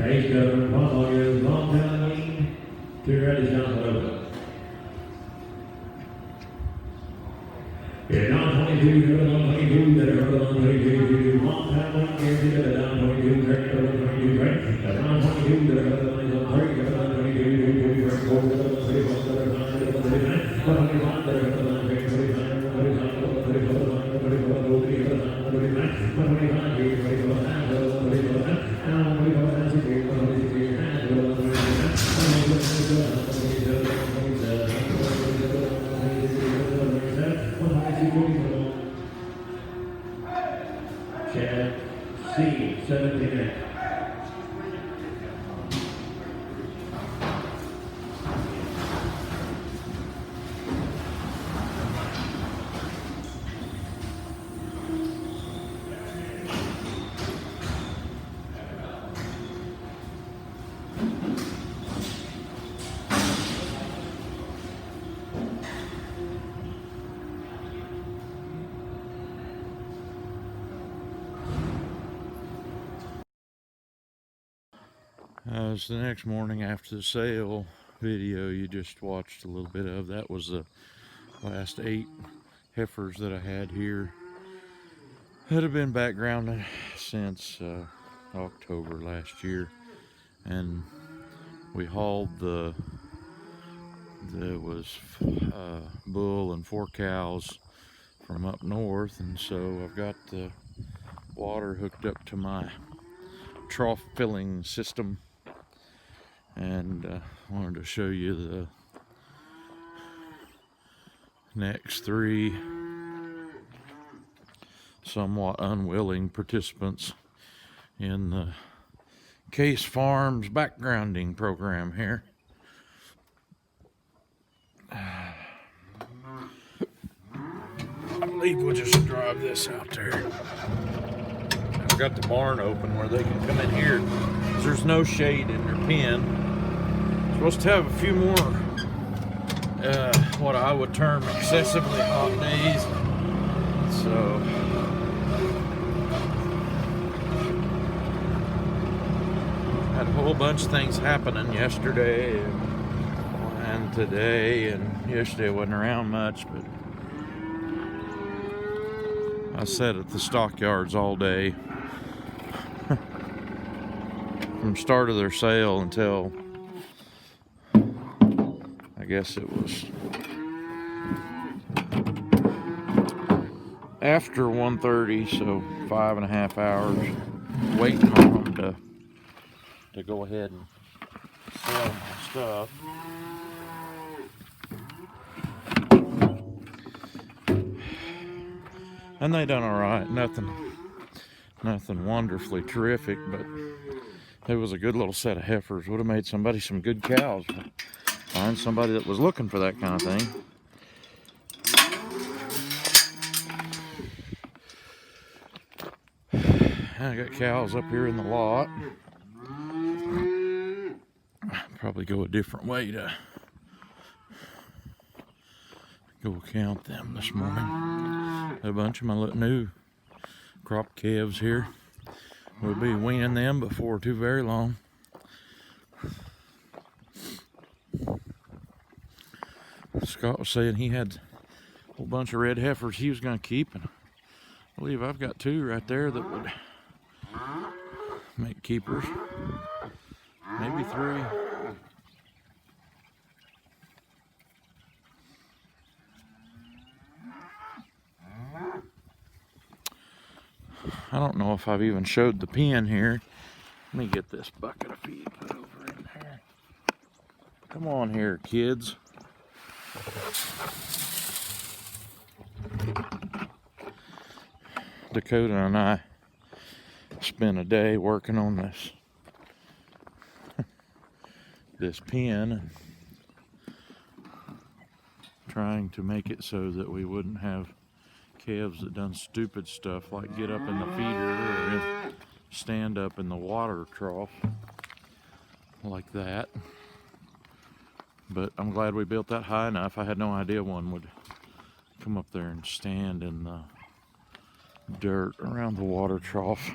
Race Governor Paul is long time to ready Johnson. Yeah, down 22, down 22, that are down 22, long time, down 22, down 22, down 22, that are down 22, down 22, Chad C. 17. It's the next morning after the sale video you just watched a little bit of. That was the last 8 heifers that I had here that have been backgrounded since October last year, and we hauled there was bull and 4 cows from up north, and so I've got the water hooked up to my trough filling system, and wanted to show you the next 3 somewhat unwilling participants in the Case Farms backgrounding program here. I believe we'll just drive this out there. I've got the barn open where they can come in here, because there's no shade in their pen. Supposed to have a few more what I would term excessively hot days, so had a whole bunch of things happening yesterday and today, and yesterday I wasn't around much, but I sat at the stockyards all day from start of their sale until I guess it was after 1:30, so 5.5 hours, waiting on them to go ahead and sell my stuff. And they done all right. Nothing wonderfully terrific, but it was a good little set of heifers. Would have made somebody some good cows. Find somebody that was looking for that kind of thing. I got cows up here in the lot. Probably go a different way to go count them this morning. A bunch of my little new crop calves here. We'll be weaning them before too very long. Scott was saying he had a whole bunch of red heifers he was going to keep, and I believe I've got 2 right there that would make keepers. Maybe 3. I don't know if I've even showed the pen here. Let me get this bucket of feed put over in there. Come on here, kids. Dakota and I spent a day working on this pen, and trying to make it so that we wouldn't have calves that done stupid stuff like get up in the feeder or stand up in the water trough like that. But I'm glad we built that high enough. I had no idea one would come up there and stand in the dirt around the water trough.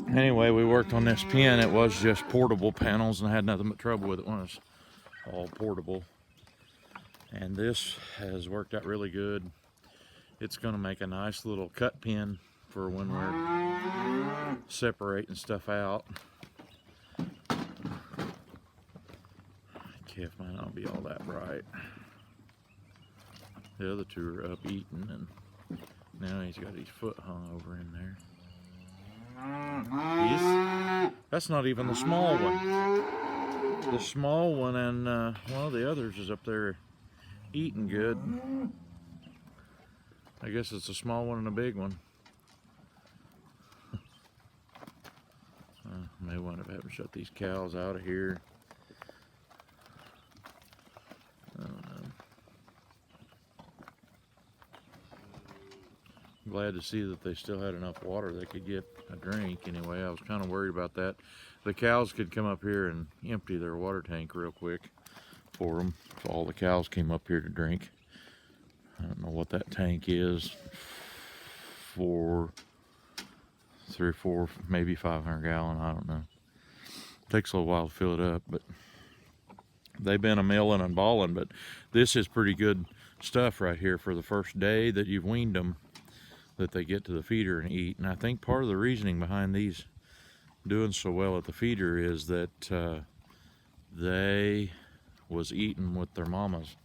Anyway, we worked on this pen. It was just portable panels, and I had nothing but trouble with it when it's all portable. And this has worked out really good. It's going to make a nice little cut pen for when we're separating stuff out. Kev might not be all that bright. The other two are up eating, and now he's got his foot hung over in there. That's not even the small one. The small one and one of the others is up there eating good. I guess it's a small one and a big one. May wind up having to shut these cows out of here. I don't know. I'm glad to see that they still had enough water they could get a drink. Anyway, I was kind of worried about that. The cows could come up here and empty their water tank real quick for them. So all the cows came up here to drink. I don't know what that tank is. For 3 or 4, maybe 500 gallon. I don't know. Takes a little while to fill it up, but they've been a milling and balling. But this is pretty good stuff right here for the first day that you've weaned them, that they get to the feeder and eat. And I think part of the reasoning behind these doing so well at the feeder is that they was eating with their mamas.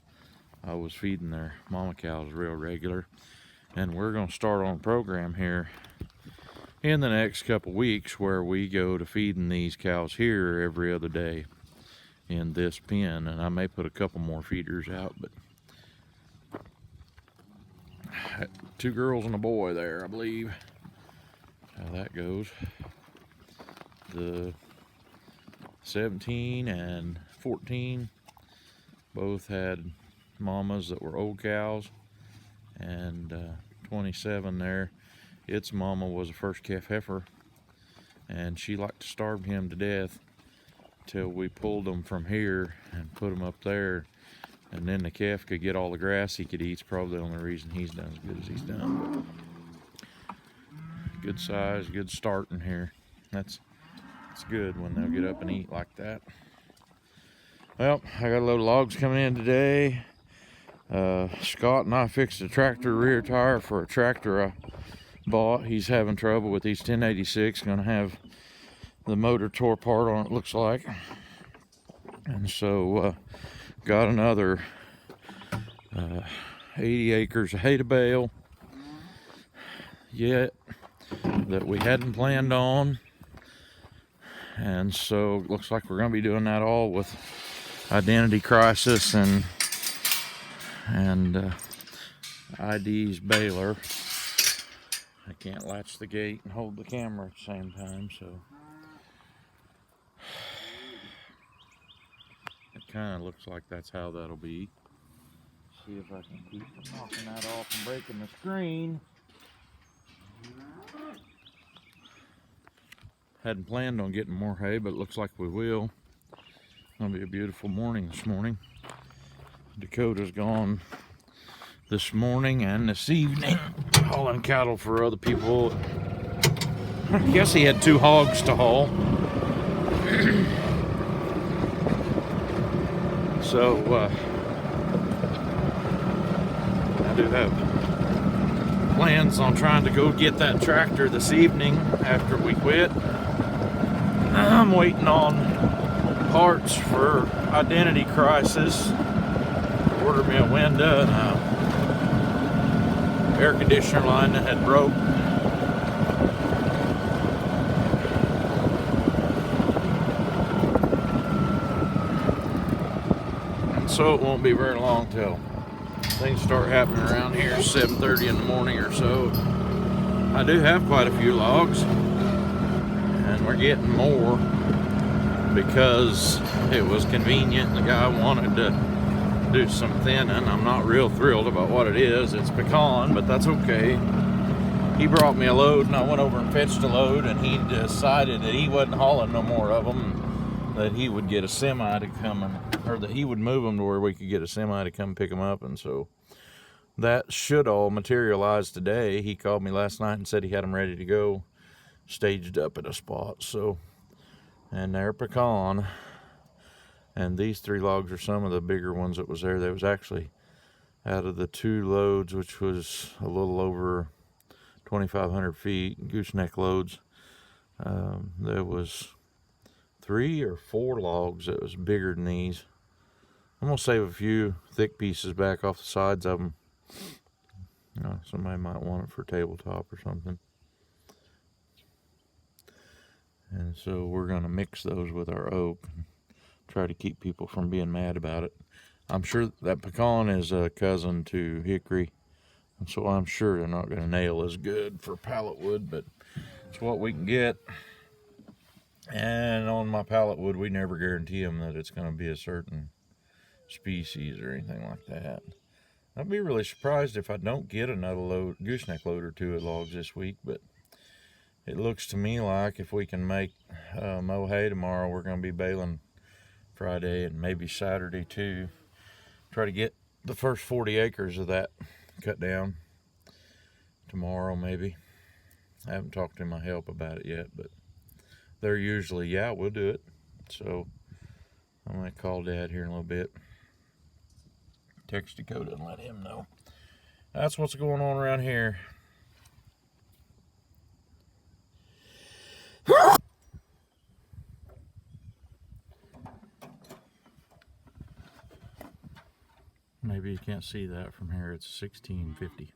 I was feeding their mama cows real regular, and we're going to start on a program here in the next couple weeks where we go to feeding these cows here every other day in this pen. And I may put a couple more feeders out, but 2 girls and a boy there, I believe. How that goes. The 17 and 14 both had mamas that were old cows, and 27 there, its mama was a first calf heifer, and she liked to starve him to death till we pulled him from here and put him up there, and then the calf could get all the grass he could eat. It's probably the only reason he's done as good as he's done. But good size, good start in here. That's good when they'll get up and eat like that. Well, I got a load of logs coming in today. Scott and I fixed a tractor rear tire for a tractor I bought. He's having trouble with these 1086. Gonna have the motor tore apart on it, looks like. And so got another 80 acres of hay to bale yet that we hadn't planned on. And so looks like we're gonna be doing that all with Identity Crisis and ID's baler. I can't latch the gate and hold the camera at the same time, so it kind of looks like that's how that'll be. See if I can keep from knocking that off and breaking the screen. Hadn't planned on getting more hay, but it looks like we will. It's gonna be a beautiful morning this morning. Dakota's gone this morning and this evening hauling cattle for other people. I guess he had 2 hogs to haul. So I do have plans on trying to go get that tractor this evening after we quit. I'm waiting on parts for Identity Crisis. Ordered me a window and a air conditioner line that had broke. And so it won't be very long till things start happening around here, 7:30 in the morning or so. I do have quite a few logs, and we're getting more because it was convenient and the guy wanted to do some thinning. I'm not real thrilled about what it is. It's pecan, but that's okay. He brought me a load and I went over and fetched a load, and he decided that he wasn't hauling no more of them, that he would get a semi to come and, or that he would move them to where we could get a semi to come pick them up. And so that should all materialize today. He called me last night and said he had them ready to go staged up at a spot. So, and they're pecan. And these 3 logs are some of the bigger ones that was there. There was actually, out of the 2 loads, which was a little over 2,500 feet, gooseneck loads, there was 3 or 4 logs that was bigger than these. I'm gonna save a few thick pieces back off the sides of them. Somebody might want it for tabletop or something. And so we're gonna mix those with our oak. Try to keep people from being mad about it. I'm sure that pecan is a cousin to hickory, and so I'm sure they're not going to nail as good for pallet wood, but it's what we can get. And on my pallet wood, we never guarantee them that it's going to be a certain species or anything like that. I'd be really surprised if I don't get another gooseneck load or 2 of logs this week, but it looks to me like if we can make mow hay tomorrow, we're going to be baling Friday and maybe Saturday too. Try to get the first 40 acres of that cut down tomorrow maybe. I haven't talked to my help about it yet, but they're usually, yeah, we'll do it. So I'm gonna call Dad here in a little bit. Text Dakota and let him know. That's what's going on around here. Maybe you can't see that from here. It's 1650.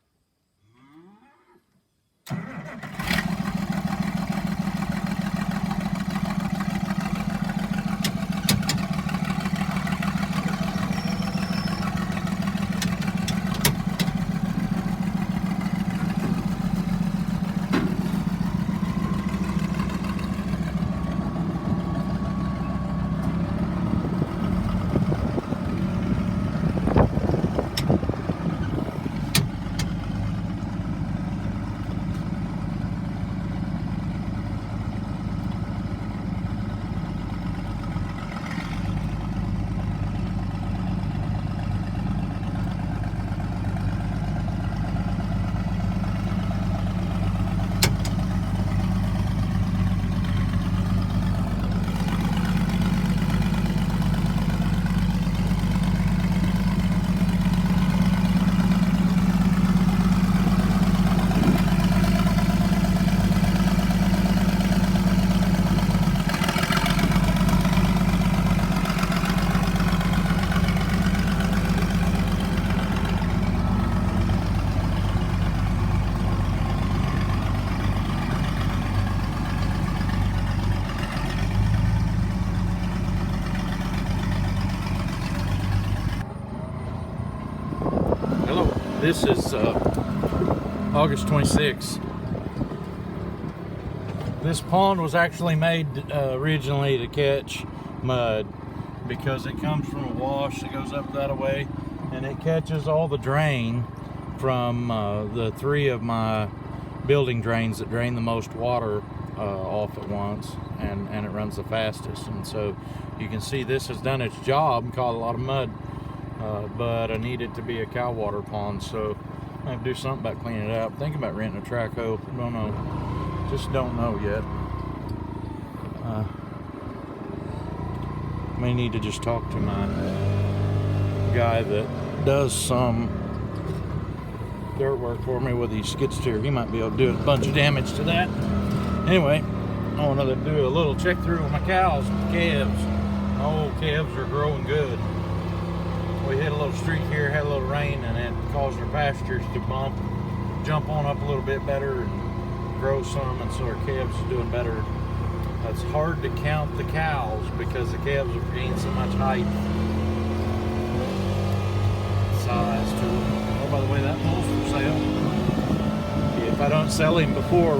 This is August 26th. This pond was actually made originally to catch mud because it comes from a wash that goes up that way, and it catches all the drain from the 3 of my building drains that drain the most water off at once, and it runs the fastest. And so you can see this has done its job and caught a lot of mud. But I need it to be a cow water pond, so I have to do something about cleaning it up. Thinking about renting a track hoe. Don't know. Just don't know yet. May need to just talk to my guy that does some dirt work for me with these skid steer. He might be able to do a bunch of damage to that. Anyway, I want to do a little check through with my cows, calves. My old calves are growing good. We hit a little streak here, had a little rain, and it caused our pastures to jump on up a little bit better and grow some, and so our calves are doing better. It's hard to count the cows because the calves have gained so much height, size to them. Oh, by the way, that bull's for sale. If I don't sell him before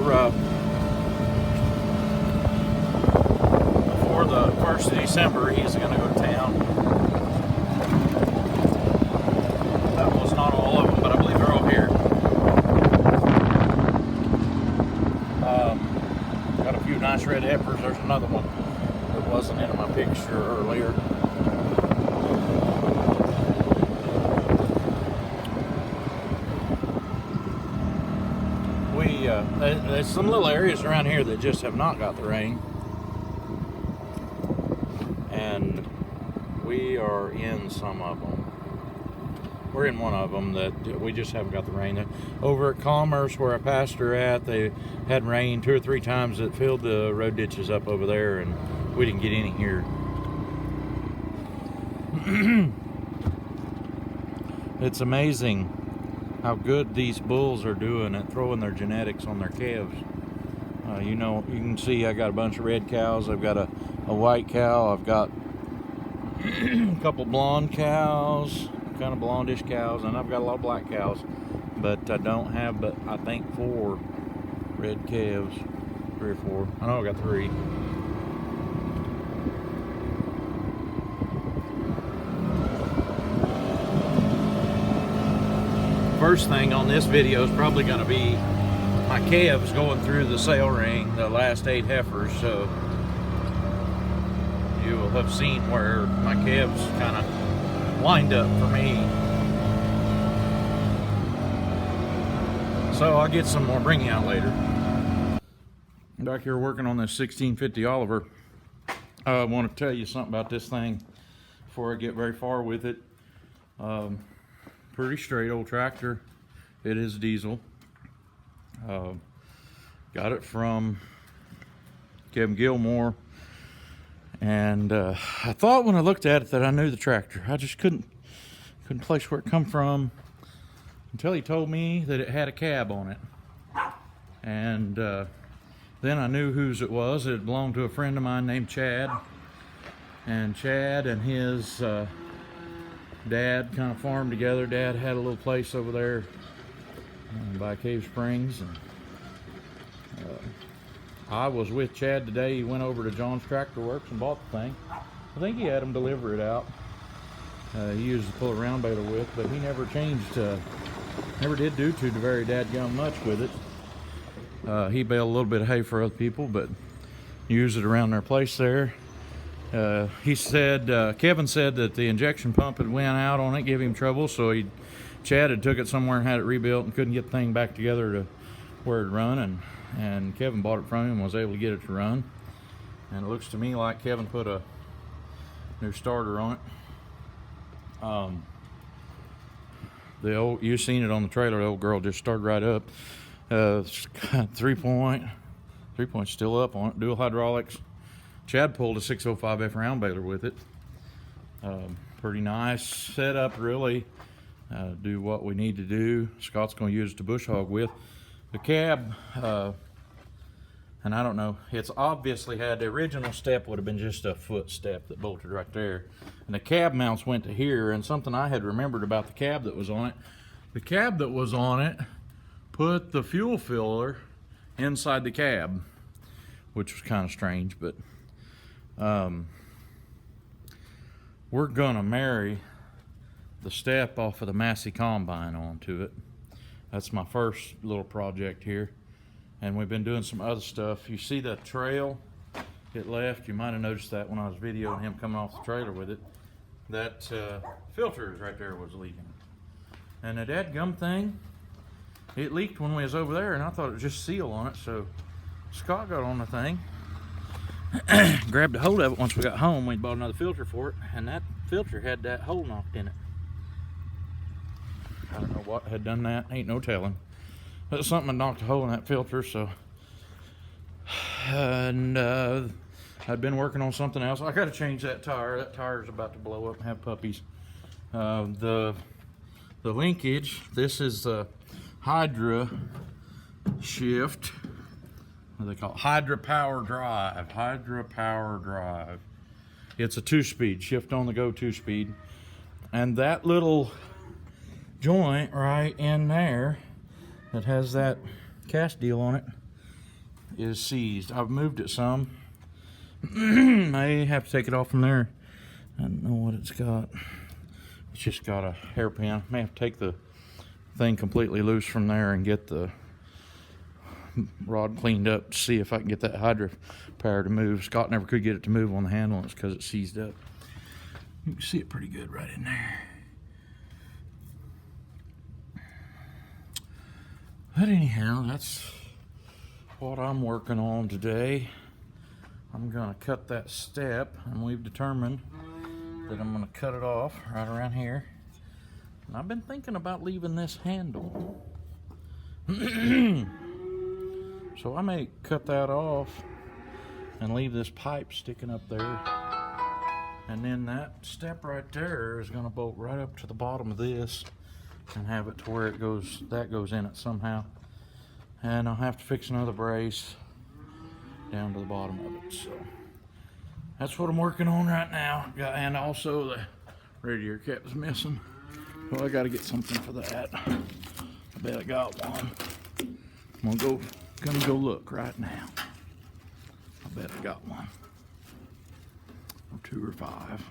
the 1st of December, he's going to go to town. Not all of them, but I believe they're all here. Got a few nice red heifers. There's another one that wasn't in my picture earlier. We there's some little areas around here that just have not got the rain. And we are in some of them. We're in one of them that we just haven't got the rain. Over at Commerce, where I pastor at, they had rain 2 or 3 times that filled the road ditches up over there, and we didn't get any here. It's amazing how good these bulls are doing at throwing their genetics on their calves. You know, you can see I got a bunch of red cows. I've got a white cow. I've got a couple blonde cows, kind of blondish cows, and I've got a lot of black cows. But I don't have but I think 4 red calves, 3 or 4. I know I got 3. First thing on this video is probably going to be my calves going through the sale ring, the last 8 heifers. So you will have seen where my calves kind of lined up for me. So I'll get some more bringing out later. Back here working on this 1650 Oliver. I want to tell you something about this thing before I get very far with it. Pretty straight old tractor. It is diesel. Got it from Kevin Gilmore, and I thought when I looked at it that I knew the tractor. I just couldn't place where it come from until he told me that it had a cab on it, and then I knew whose it was. It belonged to a friend of mine named Chad, and Chad and his Dad kind of farmed together. Dad had a little place over there by Cave Springs, and I was with Chad today. He went over to John's Tractor Works and bought the thing. I think he had him deliver it out. He used to pull a round baler with, but he never changed, never did do too very dadgum much with it. He baled a little bit of hay for other people, but used it around their place there. He said, Kevin said that the injection pump had went out on it, gave him trouble, so Chad had took it somewhere and had it rebuilt and couldn't get the thing back together to where it'd run, and Kevin bought it from him and was able to get it to run. And it looks to me like Kevin put a new starter on it. You seen it on the trailer, the old girl just started right up. 3-point still up on it, dual hydraulics. Chad pulled a 605F round baler with it. Pretty nice setup, really. Do what we need to do. Scott's going to use it to bush hog with. The cab, and I don't know, it's obviously had the original step would have been just a foot step that bolted right there. And the cab mounts went to here, and something I had remembered about the cab that was on it. The cab that was on it put the fuel filler inside the cab, which was kind of strange, but we're gonna marry the step off of the Massey Combine onto it. That's my first little project here, and we've been doing some other stuff. You see the trail it left? You might have noticed that when I was videoing him coming off the trailer with it. That filter is right there was leaking, and the dadgum thing, it leaked when we was over there, and I thought it was just seal on it. So Scott got on the thing, grabbed a hold of it. Once we got home, we bought another filter for it, and that filter had that hole knocked in it. I don't know what had done that, ain't no telling. But something had knocked a hole in that filter, so. And I'd been working on something else. I gotta change that tire. That tire's about to blow up and have puppies. The linkage, this is the Hydra shift. What do they call it? Hydra Power Drive. Hydra Power Drive. It's a 2-speed, shift on the go 2-speed. And that little joint right in there that has that cast deal on it is seized. I've moved it some. May have to take it off from there. I don't know what it's got. It's just got a hairpin. May have to take the thing completely loose from there and get the rod cleaned up to see if I can get that Hydra Power to move. Scott never could get it to move on the handle. It's because it's seized up. You can see it pretty good right in there. But anyhow, that's what I'm working on today. I'm gonna cut that step, and we've determined that I'm gonna cut it off right around here. And I've been thinking about leaving this handle. So I may cut that off and leave this pipe sticking up there. And then that step right there is gonna bolt right up to the bottom of this and have it to where it goes, that goes in it somehow. And I'll have to fix another brace down to the bottom of it. So that's what I'm working on right now. And also the radiator cap is missing. So I gotta get something for that. I bet I got one. I'm gonna go look right now. I bet I got one. Or 2 or 5.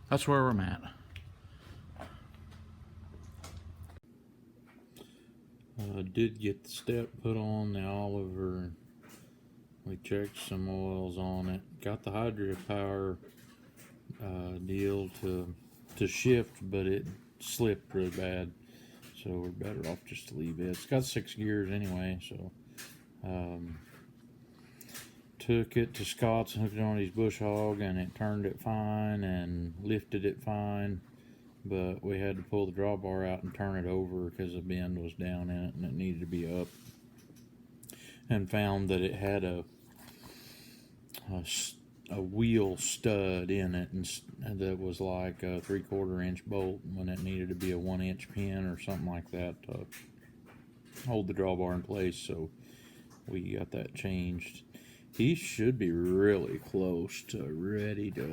That's where I'm at. I did get the step put on the Oliver. We checked some oils on it. Got the Hydra-Power deal to shift, but it slipped really bad. So we're better off just to leave it. It's got 6 gears anyway, so took it to Scott's and hooked it on his bush hog, and it turned it fine and lifted it fine. But we had to pull the drawbar out and turn it over because the bend was down in it and it needed to be up. And found that it had a wheel stud in it, and that was like a 3/4 inch bolt when it needed to be a 1 inch pin or something like that to hold the drawbar in place. So we got that changed. He should be really close to ready to